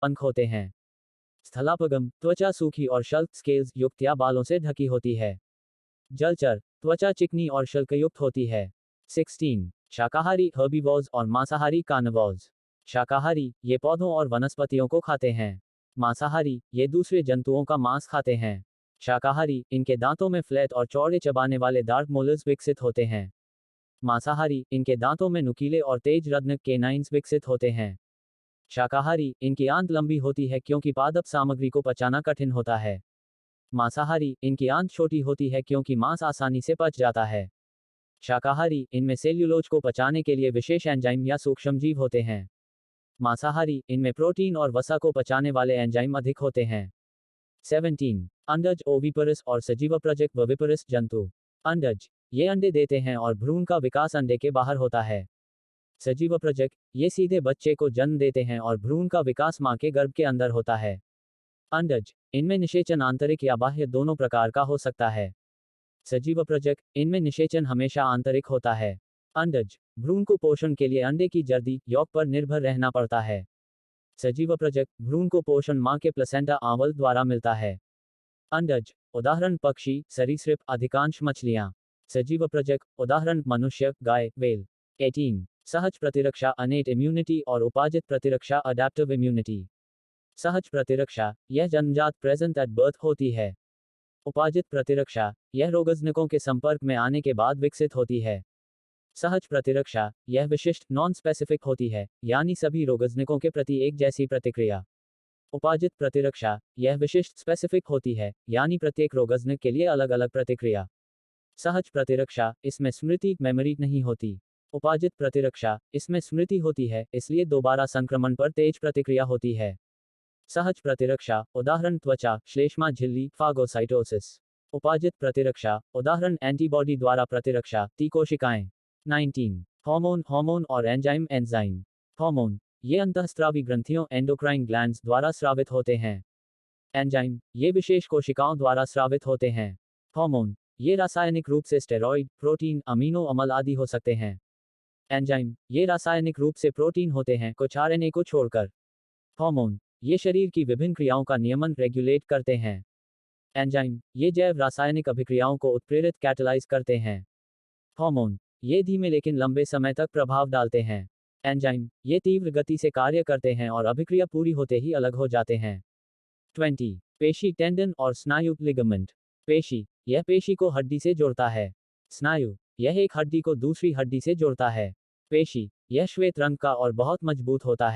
पंख होते हैं। स्थलापगम, त्वचा सूखी और शल्क स्केल्स युक्त या बालों से ढकी होती है। जलचर, त्वचा चिकनी और शल्कयुक्त होती है। 16. शाकाहारी हर्बीवोर्स और मांसाहारी कार्निवोर्स। शाकाहारी, ये पौधों और वनस्पतियों को खाते हैं। मांसाहारी, ये दूसरे जंतुओं का मांस खाते हैं। शाकाहारी, इनके दांतों में फ्लैट और चौड़े चबाने वाले डार्क मोलर्स विकसित होते हैं। मांसाहारी, इनके दांतों में नुकीले और तेज रत्नक केनाइन्स विकसित होते हैं। शाकाहारी, इनकी आंत लंबी होती है क्योंकि पादप सामग्री को पचाना कठिन होता है। मांसाहारी, इनकी आंत छोटी होती है क्योंकि मांस आसानी से पच जाता है। शाकाहारी, इनमें सेल्यूलोज को पचाने के लिए विशेष एंजाइम या सूक्ष्मजीव होते हैं। मांसाहारी, इनमें प्रोटीन और वसा को पचाने वाले एंजाइम अधिक होते हैं। 17. अंडज ओविपरस और सजीवप्रजक वविपरस जंतु। अंडज, ये अंडे देते हैं और भ्रूण का विकास अंडे के बाहर होता है। सजीवप्रजक, ये सीधे बच्चे को जन्म देते हैं और भ्रूण का विकास मां के गर्भ के अंदर होता है। अंडज, इनमें निषेचन आंतरिक या बाह्य दोनों प्रकार का हो सकता है। सजीवप्रजक, इनमें निषेचन हमेशा आंतरिक होता है। अंडज, भ्रूण को पोषण के लिए अंडे की जर्दी यॉक पर निर्भर रहना पड़ता है। सजीवप्रजक, भ्रूण को पोषण मां के प्लेसेंटा आंवल द्वारा मिलता है। अंडज, उदाहरण पक्षी, सरीसृप, अधिकांश मछलियां। सजीवप्रजक, उदाहरण मनुष्य, गाय, व्हेल। 18. सहज प्रतिरक्षा अनेट इम्यूनिटी और उपाजित प्रतिरक्षा अडैप्टिव इम्यूनिटी। सहज प्रतिरक्षा, यह जन्मजात प्रेजेंट एट बर्थ होती है। उपाजित प्रतिरक्षा, यह रोगजनकों के संपर्क में आने के बाद विकसित होती है। सहज प्रतिरक्षा, यह विशिष्ट नॉन स्पेसिफिक होती है, यानी सभी रोगजनकों के प्रति एक जैसी प्रतिक्रिया। उपाजित प्रतिरक्षा, यह विशिष्ट स्पेसिफिक होती है, यानी प्रत्येक रोगजनक के लिए अलग अलग प्रतिक्रिया। सहज प्रतिरक्षा, इसमें स्मृति मेमोरी नहीं होती। उपाजित प्रतिरक्षा, इसमें स्मृति होती है, इसलिए दोबारा संक्रमण पर तेज प्रतिक्रिया होती है। सहज प्रतिरक्षा, उदाहरण त्वचा, श्लेष्मा झिल्ली, फागोसाइटोसिस। उपाजित प्रतिरक्षा, उदाहरण एंटीबॉडी द्वारा प्रतिरक्षा, टी कोशिकाएं। 19. हार्मोन और एंजाइम। हार्मोन, ये अंतःस्रावी ग्रंथियों एंडोक्राइन ग्लैंड्स द्वारा स्रावित होते हैं। एंजाइम, ये विशेष कोशिकाओं द्वारा स्रावित होते हैं। हार्मोन, ये रासायनिक रूप से स्टेरॉइड, प्रोटीन, अमीनो अम्ल आदि हो सकते हैं। एंजाइम, ये रासायनिक रूप से प्रोटीन होते हैं, कुछ आरएनए को छोड़कर। हार्मोन, ये शरीर की विभिन्न क्रियाओं का नियमन रेगुलेट करते हैं। एंजाइम, ये जैव रासायनिक अभिक्रियाओं को उत्प्रेरित कैटलाइज करते हैं। हार्मोन, ये धीमे लेकिन लंबे समय तक प्रभाव डालते हैं। एंजाइम, ये तीव्र गति से कार्य करते हैं और अभिक्रिया पूरी होते ही अलग हो जाते हैं। 20. पेशी, टेंडन और स्नायु, लिगामेंट। पेशी, यह पेशी को हड्डी से जोड़ता है। स्नायु, यह एक हड्डी को दूसरी हड्डी से जोड़ता है। पेशी, यह श्वेत रंग का और बहुत मजबूत होता है।